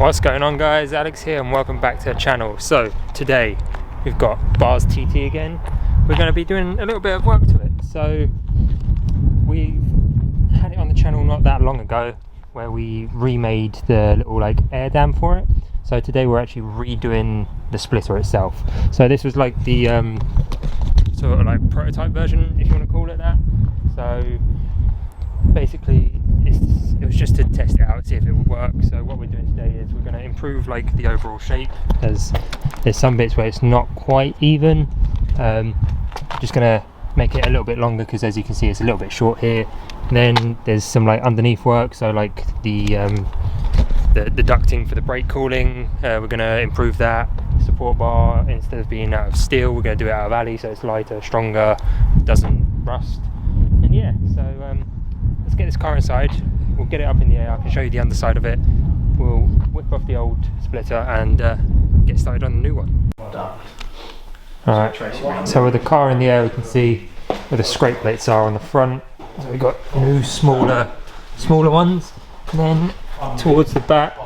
What's going on, guys? Alex here and welcome back to the channel. So today we've got Barr's TT again. We're going to be doing a little bit of work to it. So we had it on the channel not that long ago where we remade the little air dam for it. So today we're actually redoing the splitter itself. So this was like the sort of prototype version, if you want to call it that. So basically it was just to test it out, see if it would work. So what we're doing today is we're going to improve the overall shape, as there's some bits where it's not quite even. Just going to make it a little bit longer because, as you can see, it's a little bit short here. And then there's some underneath work, so the ducting for the brake cooling, we're going to improve that. Support bar, instead of being out of steel, we're going to do it out of alley, so it's lighter, stronger, doesn't rust. And yeah, so let's get this car inside. We'll get it up in the air. I can show you the underside of it. We'll whip off the old splitter and get started on the new one. Alright, so with the car in the air, we can see where the scrape plates are on the front. So we've got new smaller ones, and then towards the back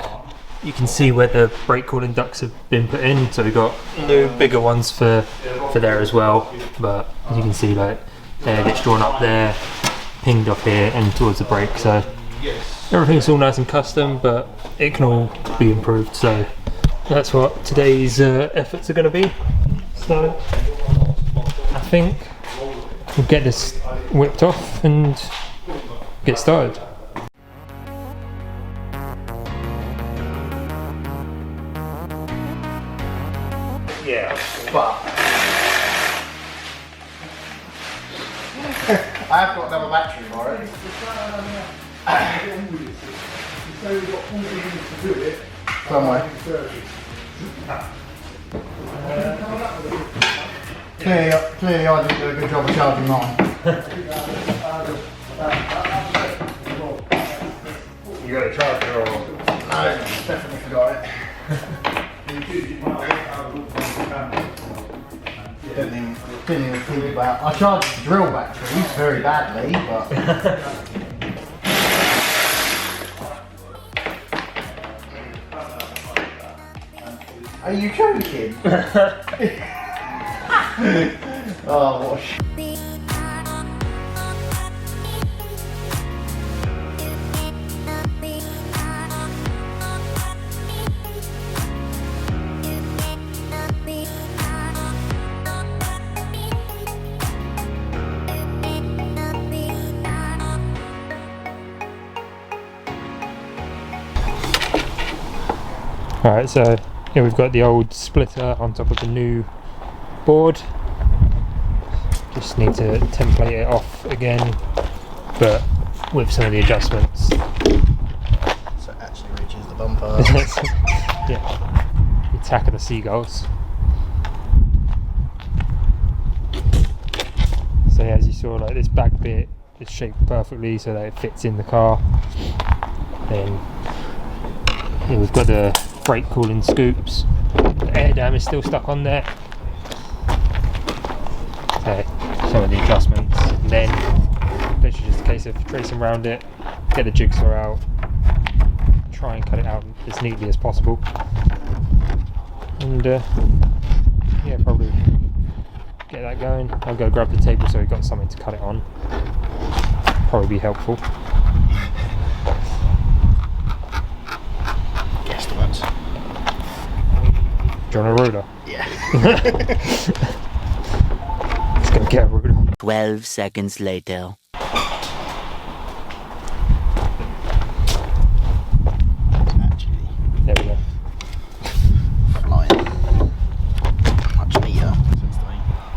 you can see where the brake cooling ducts have been put in. So we've got new bigger ones for there as well, but as you can see, there gets drawn up there, pinged off here and towards the brake. So everything's all nice and custom, but it can all be improved. So that's what today's efforts are going to be. So I think we'll get this whipped off and get started. Yeah, but I have got another battery for it. Somewhere. Clearly I didn't do a good job of charging mine. You got a charger or? No, definitely forgot it. Didn't even think about. I charged the drill batteries very badly, but. Are you joking? Oh, what a sh**. Alright, so here we've got the old splitter on top of the new board. Just need to template it off again, but with some of the adjustments. So it actually reaches the bumper. Yeah, the attack of the seagulls. So yeah, as you saw, this back bit is shaped perfectly so that it fits in the car. Then here we've got the brake cooling scoops. The air dam is still stuck on there. Okay, some of the adjustments, and then literally just a case of tracing around it, get the jigsaw out, try and cut it out as neatly as possible, and yeah, probably get that going. I'll go grab the table so we've got something to cut it on. Probably be helpful. Estimates. Do you want a ruler? Yeah. Let's go get a ruler. 12 seconds later. Actually, There we go. flying. Much neater.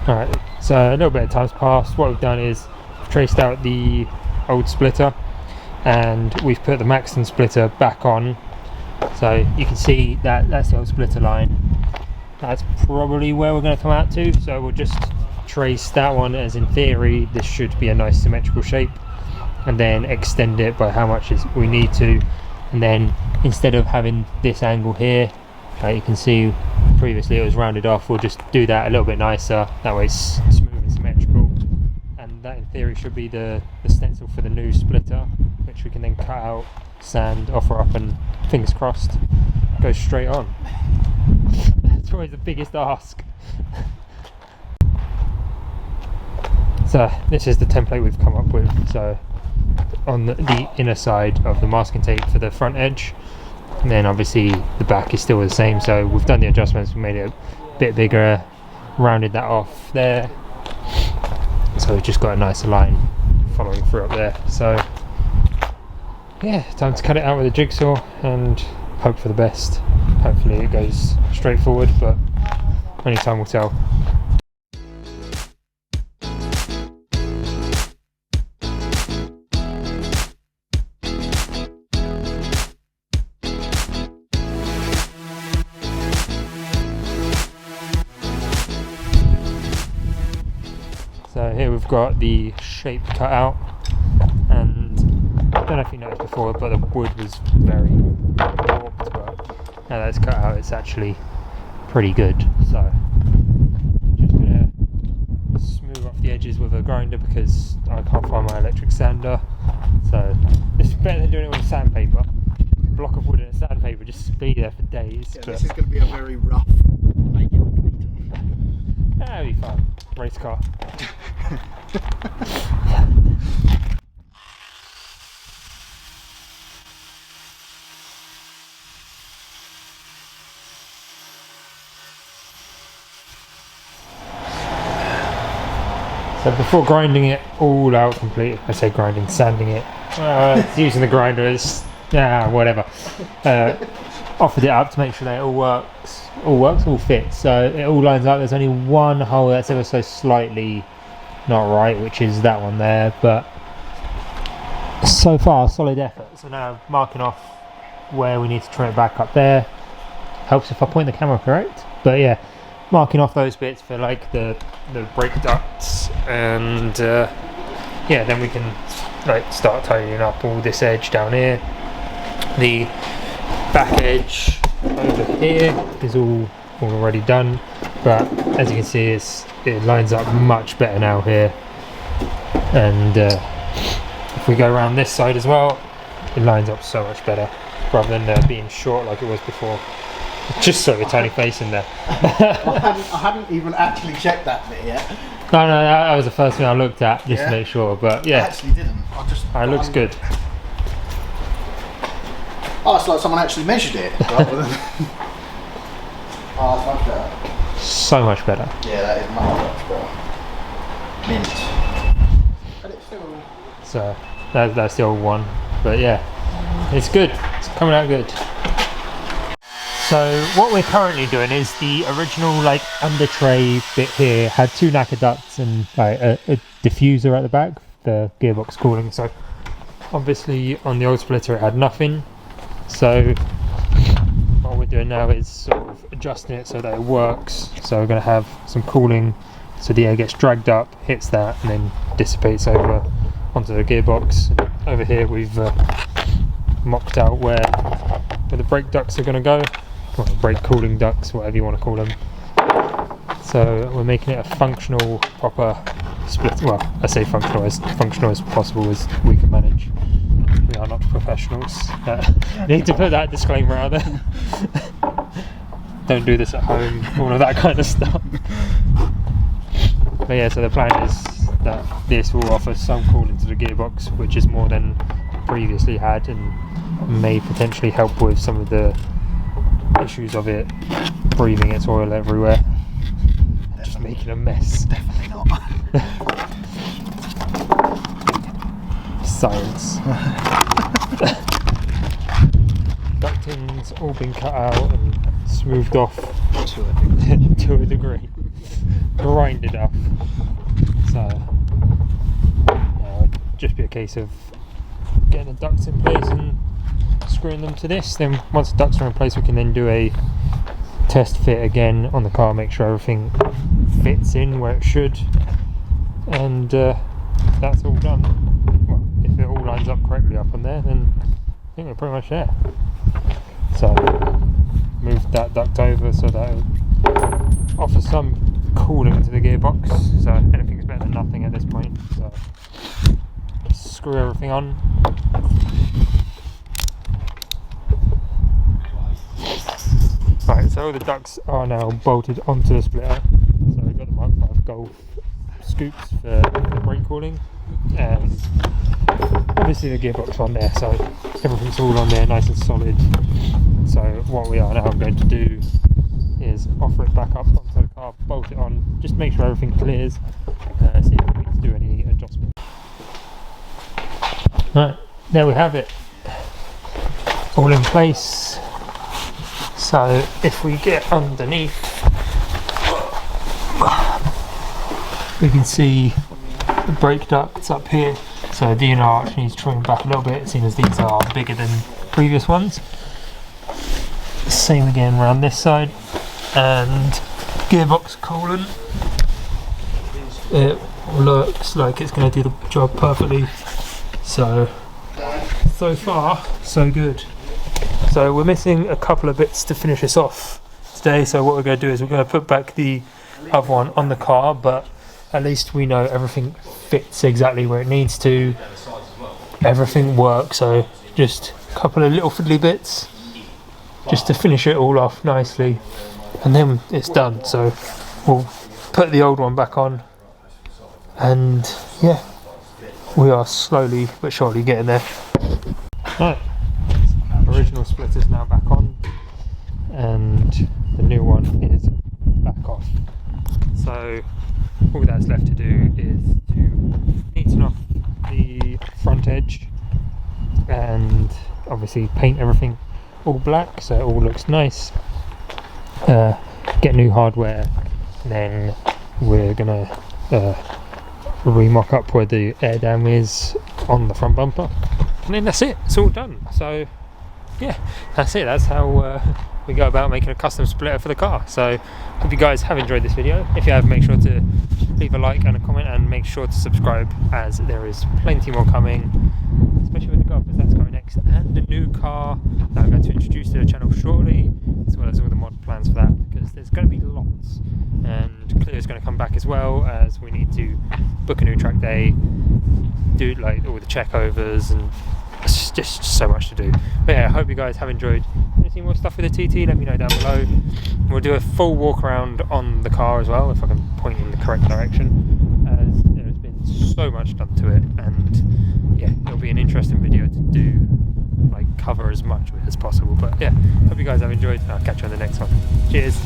Alright, so a little bit of time's passed. What we've done is we've traced out the old splitter and we've put the Maxton splitter back on. So you can see that that's the old splitter line. That's probably where we're going to come out to. So we'll just trace that one, as in theory this should be a nice symmetrical shape, and then extend it by how much we need to. And then instead of having this angle here, you can see previously it was rounded off, we'll just do that a little bit nicer, that way it's smooth and symmetrical. And that in theory should be the stencil for the new splitter, which we can then cut out, sand, offer up, and fingers crossed goes straight on. That's always the biggest ask. So this is the template we've come up with. So on the inner side of the masking tape for the front edge, and then obviously the back is still the same. So we've done the adjustments, we made it a bit bigger, rounded that off there, so we've just got a nicer line following through up there. So yeah, time to cut it out with a jigsaw and hope for the best. Hopefully it goes straightforward, but only time will tell. So here we've got the shape cut out, and I don't know if you noticed before, but the wood was very warped, but now that it's cut out it's actually pretty good. So just gonna smooth off the edges with a grinder because I can't find my electric sander. So it's better than doing it with sandpaper. A block of wood and a sandpaper just be there for days. Yeah, but this is going to be a very rough. that'll be fun. Race car. So before grinding it all out completely, I say grinding, sanding it, it's using the grinder as, whatever. Offered it up to make sure that it all fits. So it all lines up. There's only one hole that's ever so slightly not right, which is that one there, but so far solid effort. So now marking off where we need to trim it back up there. Helps if I point the camera correct, but yeah, marking off those bits for like the brake ducts, and yeah, then we can like start tidying up all this edge down here. The back edge over here is all already done, but as you can see it lines up much better now here, and if we go around this side as well, it lines up so much better rather than being short like it was before. Just saw your tiny face in there. I hadn't even actually checked that bit yet. No, that was the first thing I looked at just to make sure, but yeah. I actually didn't. It looks good. Oh, it's like someone actually measured it rather than... Oh, that's much better. So much better. Yeah, that is much better. Mint. But it's still... So that's the old one, but yeah, it's good. It's coming out good. So what we're currently doing is the original like under tray bit here had two knacker ducts and like a diffuser at the back, the gearbox cooling. So obviously on the old splitter it had nothing. So what we're doing now is sort of adjusting it so that it works. So we're going to have some cooling, so the air gets dragged up, hits that, and then dissipates over onto the gearbox. And over here we've mocked out where the brake ducts are going to go. Well, brake cooling ducts, whatever you want to call them. So we're making it a functional, proper split. Well, I say functional as possible as we can manage. We are not professionals. Need to put that disclaimer out there. Don't do this at home, all of that kind of stuff. But yeah, so the plan is that this will offer some cooling to the gearbox, which is more than previously had, and may potentially help with some of the issues of it breathing its oil everywhere. Definitely. Just making a mess. Definitely not. Science. Ducting's all been cut out and smoothed off to a degree. Grinded off. So it'll just be a case of getting the ducts in place and screwing them to this. Then once the ducts are in place, we can then do a test fit again on the car, make sure everything fits in where it should, and that's all done. Well, if it all lines up correctly up on there, then I think we're pretty much there. So move that duct over so that it offers some cooling to the gearbox, so anything's better than nothing at this point. So just screw everything on. So all the ducts are now bolted onto the splitter. So we've got the Mark 5 Golf scoops for brake cooling, and obviously the gearbox on there, so everything's all on there nice and solid. So what we are now going to do is offer it back up onto the car, bolt it on, just make sure everything clears, see if we need to do any adjustment. Right, there we have it, all in place. So if we get underneath, we can see the brake ducts up here. So the DNR arch needs trimming back a little bit, seeing as these are bigger than previous ones. Same again around this side, and gearbox coolant. It looks like it's going to do the job perfectly. So far so good. So we're missing a couple of bits to finish this off today. So what we're going to do is we're going to put back the other one on the car, but at least we know everything fits exactly where it needs to. Everything works. So just a couple of little fiddly bits, just to finish it all off nicely, and then it's done. So we'll put the old one back on, and yeah, we are slowly but surely getting there. Right, original splitter's now back on, and the new one is back off. So all that's left to do is to neaten off the front edge, and obviously paint everything all black so it all looks nice, get new hardware, and then we're gonna remock up where the air dam is on the front bumper, and then that's it, it's all done. So yeah, that's it, that's how we go about making a custom splitter for the car. So hope you guys have enjoyed this video. If you have, make sure to leave a like and a comment, and make sure to subscribe, as there is plenty more coming, especially with the Golf, because that's coming next, and a new car that I'm going to introduce to the channel shortly, as well as all the mod plans for that, because there's going to be lots. And Clear's going to come back as well, as we need to book a new track day, do like all the checkovers, and it's just so much to do. But yeah, I hope you guys have enjoyed. If you see more stuff with the TT, let me know down below. We'll do a full walk around on the car as well, if I can point in the correct direction, as there's been so much done to it, and yeah, it'll be an interesting video to do, like cover as much of it as possible. But yeah, hope you guys have enjoyed, and I'll catch you on the next one. Cheers.